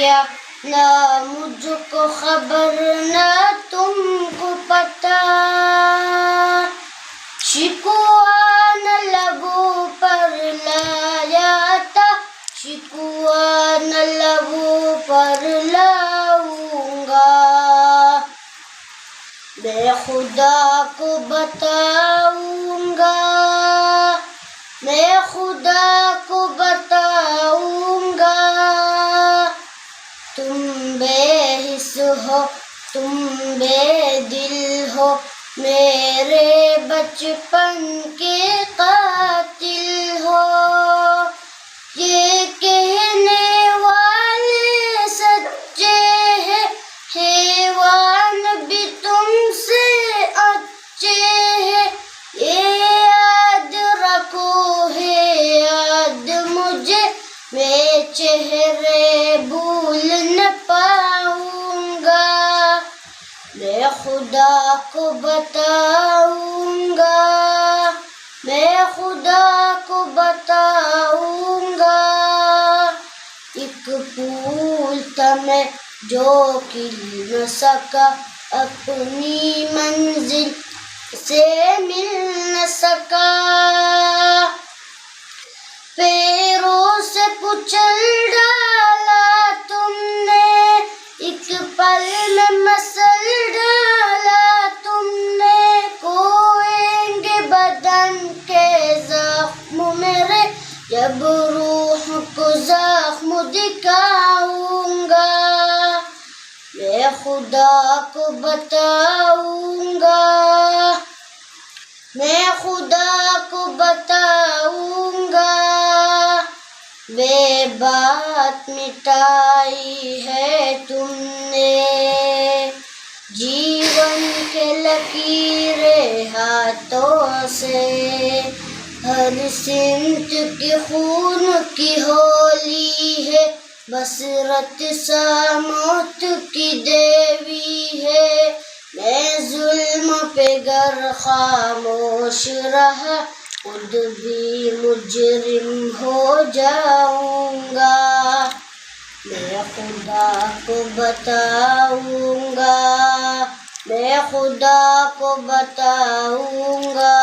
या ना मुझको खबर ना तुमको पता, शिकवा न लबों पर लाया था, शिकवा न लबों पर लाऊंगा। मैं खुदा को बताऊंगा, मैं खुदा को बताऊंगा। तुम बेहिस हो, तुम बेदिल हो, मेरे बचपन के कातिल हो। ये कहने वाले सच्चे हैं, हैवान भी तुमसे अच्छे हैं। ये याद रखो है याद मुझे, मैं चेहरे भूल न पाऊंगा। मैं खुदा को बताऊंगा, मैं खुदा को बताऊंगा। एक फूल था मैं जो खिल न सका, अपनी मंजिल से मिल न सका। पैरों से कुचल डाला तुमने, एक पल में मसल डाला तुमने। खोएंगे बदन के जख्म मेरे, जब रूह को जख्म दिखाऊंगा। मैं खुदा को बताऊंगा, मैं खुदा को बताऊंगा। वे बात मिटाई है तुमने, जीवन के लकीरें हाथों से। हर सिमत की खून की होली है, बसरत सा मौत की देवी है। मैं जुल्म पे गर खामोश रहा, खुद भी मुजरिम हो जाऊंगा। मैं खुदा को बताऊंगा, मैं खुदा को बताऊंगा।